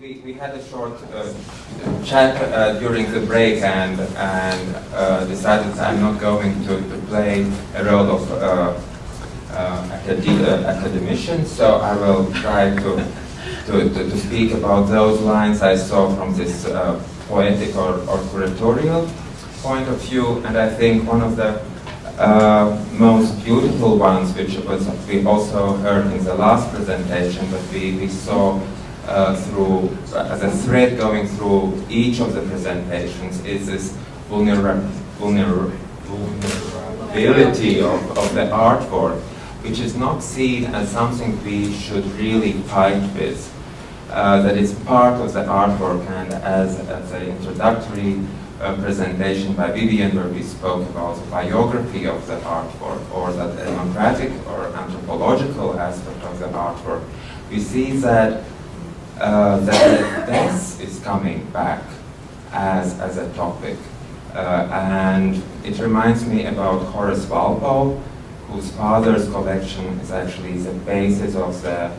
we had a short chat during the break and decided that I'm not going to play a role of academician, so I will try to speak about those lines I saw from this poetic or curatorial point of view, and I think one of the most beautiful ones, which was we also heard in the last presentation, but we saw through as a thread going through each of the presentations, is this vulnerability of the artwork, which is not seen as something we should really fight with. That is part of the artwork, and as an introductory presentation by Vivian, where we spoke about the biography of the artwork, or the ethnographic or anthropological aspect of the artwork, we see that death is coming back as a topic. And it reminds me about Horace Walpole, whose father's collection is actually the basis of the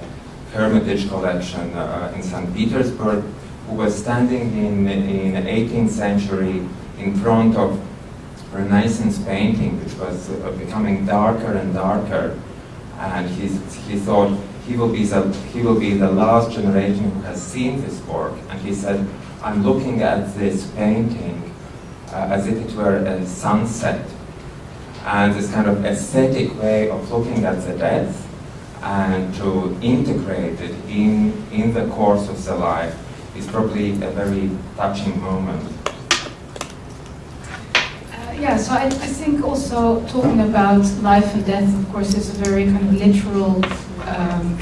Hermitage collection in St. Petersburg, who was standing in the 18th century in front of Renaissance painting, which was becoming darker and darker, and he thought he will be the last generation who has seen this work, and he said, I'm looking at this painting as if it were a sunset, and this kind of aesthetic way of looking at the death and to integrate it in the course of the life is probably a very touching moment. Yeah, so I think also talking about life and death, of course, is a very kind of literal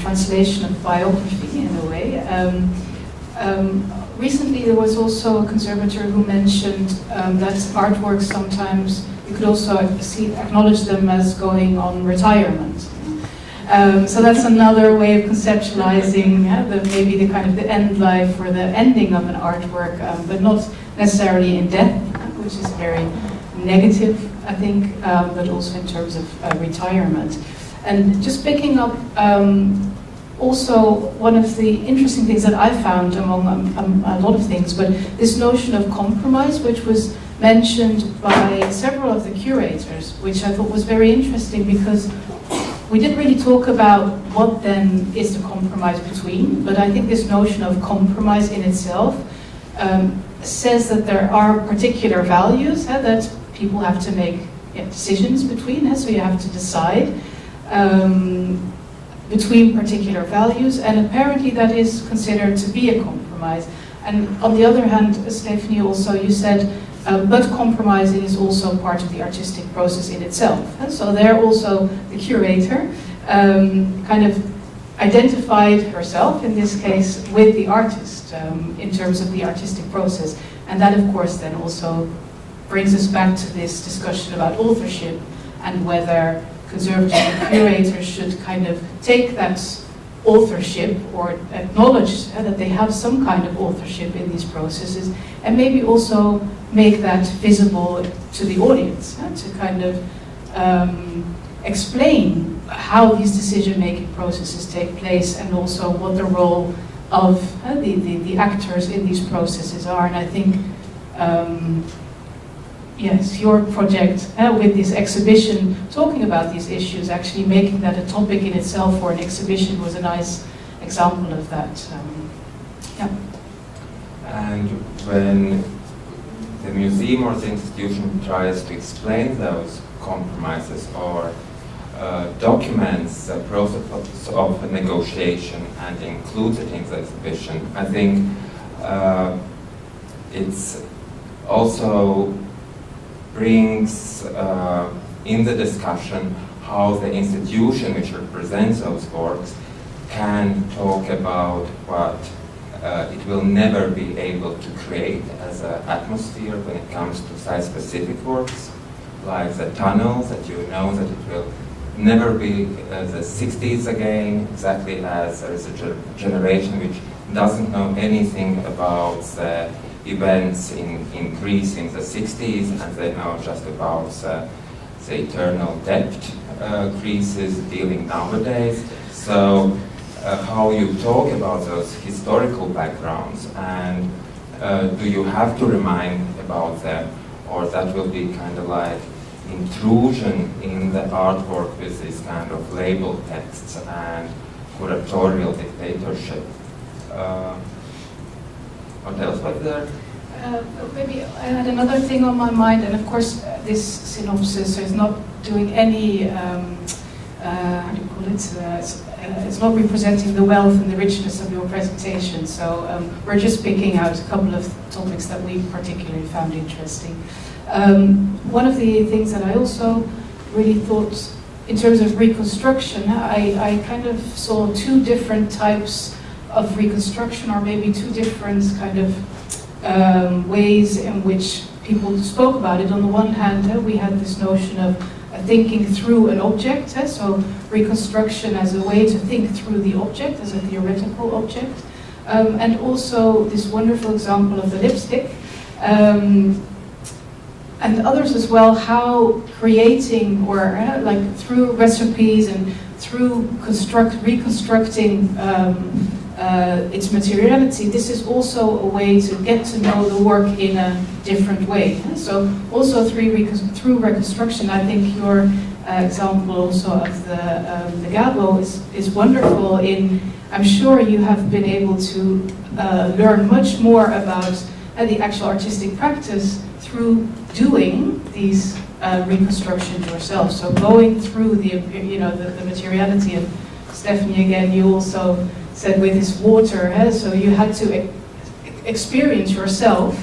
translation of biography in a way. Recently there was also a conservator who mentioned that artworks sometimes, you could also acknowledge them as going on retirement. So that's another way of conceptualizing maybe the kind of the end life or the ending of an artwork, but not necessarily in death, which is very negative, I think, but also in terms of retirement. And just picking up, also one of the interesting things that I found among a lot of things, but this notion of compromise, which was mentioned by several of the curators, which I thought was very interesting because we didn't really talk about what then is the compromise between, but I think this notion of compromise in itself says that there are particular values that people have to make decisions between, so you have to decide between particular values, and apparently that is considered to be a compromise. And on the other hand, Stephanie, also you said, but compromising is also part of the artistic process in itself. So there also the curator kind of identified herself, in this case, with the artist in terms of the artistic process. And that, of course, then also brings us back to this discussion about authorship and whether conservators and curators should kind of take that authorship or acknowledge that they have some kind of authorship in these processes, and maybe also make that visible to the audience, to kind of explain how these decision-making processes take place, and also what the role of the actors in these processes are. And I think yes, your project with this exhibition talking about these issues, actually making that a topic in itself for an exhibition, was a nice example of that. Yeah. And when the museum or the institution tries to explain those compromises or documents the process of negotiation and includes it in the exhibition, I think it's also brings in the discussion how the institution which represents those works can talk about what it will never be able to create as an atmosphere when it comes to site-specific works, like the tunnels, that you know that it will never be the 60s again, exactly as there is a generation which doesn't know anything about the events in Greece in the 60s, and they know just about the eternal debt Greece is dealing nowadays. So how you talk about those historical backgrounds, and do you have to remind about them, or that will be kind of like intrusion in the artwork with this kind of label texts and curatorial dictatorship. What else was there? Maybe I had another thing on my mind, and of course this synopsis is not doing any, how do you call it, it's not representing the wealth and the richness of your presentation, so we're just picking out a couple of topics that we particularly found interesting. One of the things that I also really thought, in terms of reconstruction, I kind of saw two different types of reconstruction, or maybe two different kind of ways in which people spoke about it. On the one hand, we had this notion of thinking through an object, so reconstruction as a way to think through the object, as a theoretical object, and also this wonderful example of the lipstick, and others as well, how creating, or like through recipes and through reconstructing its materiality, this is also a way to get to know the work in a different way. So also through reconstruction, I think your example also of the Gabo is wonderful. I'm sure you have been able to learn much more about the actual artistic practice through doing these reconstructions yourself. So going through the materiality, and Stephanie, again, you also said with this water, so you had to experience yourself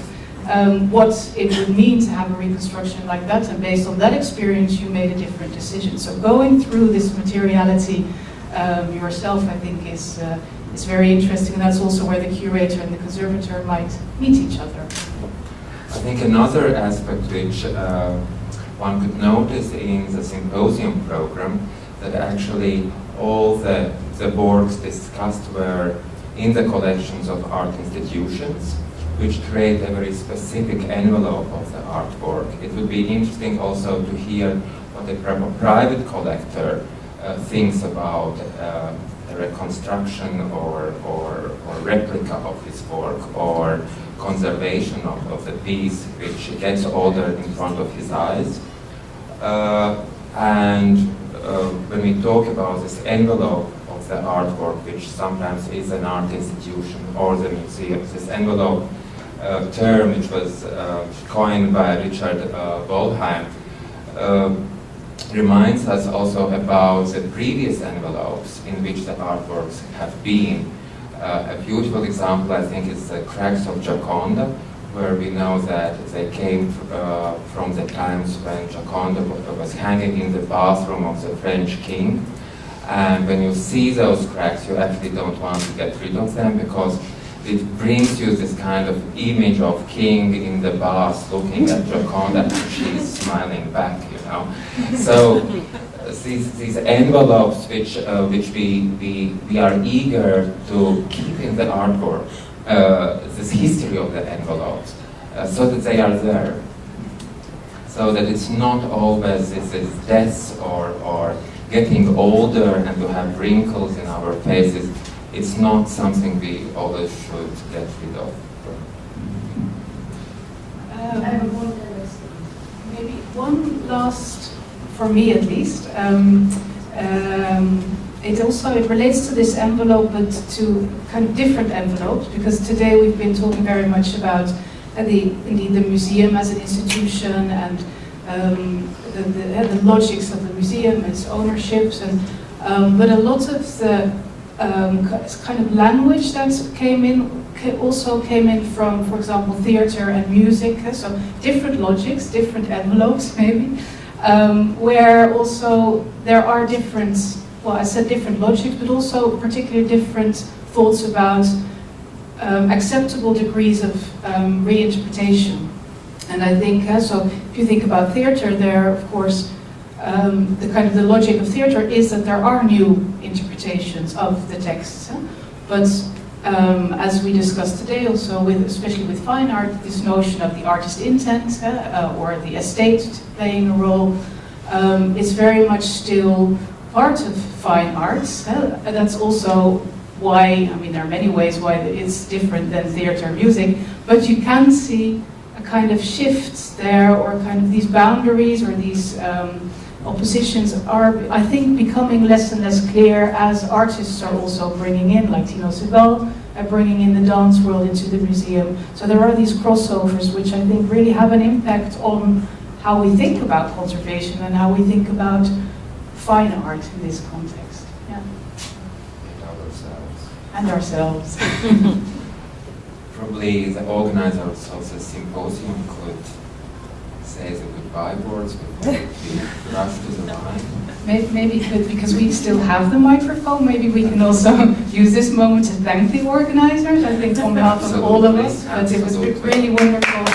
what it would mean to have a reconstruction like that, and based on that experience you made a different decision. So going through this materiality yourself, I think, is very interesting, and that's also where the curator and the conservator might meet each other. I think another aspect which one could notice in the symposium program, that actually all the works discussed were in the collections of art institutions, which create a very specific envelope of the artwork. It would be interesting also to hear what a private collector thinks about a reconstruction or replica of his work, or conservation of the piece which gets ordered in front of his eyes. When we talk about this envelope of the artwork, which sometimes is an art institution or the museum, this envelope term, which was coined by Richard Wollheim, reminds us also about the previous envelopes in which the artworks have been. A beautiful example, I think, is the cracks of Gioconda, where we know that they came from the times when Gioconda was hanging in the bathroom of the French king. And when you see those cracks, you actually don't want to get rid of them, because it brings you this kind of image of king in the bath looking at Gioconda, and she's smiling back, you know. So these envelopes which we are eager to keep in the artwork, this history of the envelopes, so that they are there, so that it's not always this death or getting older and to have wrinkles in our faces. It's not something we always should get rid of. Maybe one last, for me at least, it relates to this envelope, but to kind of different envelopes, because today we've been talking very much about the museum as an institution, and the logics of the museum, its ownerships, and but a lot of the kind of language that also came in from, for example, theater and music, so different logics, different envelopes maybe, where also there are different, well, I said different logics, but also particularly different thoughts about acceptable degrees of reinterpretation. And I think, so if you think about theater, there, of course, the logic of theater is that there are new interpretations of the texts. But as we discussed today, also especially with fine art, this notion of the artist intent or the estate playing a role is very much still part of fine arts. That's also why, I mean, there are many ways why it's different than theatre music, but you can see a kind of shifts there, or kind of these boundaries or these oppositions are, I think, becoming less and less clear as artists are also bringing in, like Tino Sehgal, bringing in the dance world into the museum. So there are these crossovers which I think really have an impact on how we think about conservation and how we think about fine art in this context. Yeah. And ourselves. Probably the organizer of the symposium could say the goodbye words before we rush to the line. Maybe because we still have the microphone, maybe we can also use this moment to thank the organizers, I think on behalf of all of us, but it was really wonderful.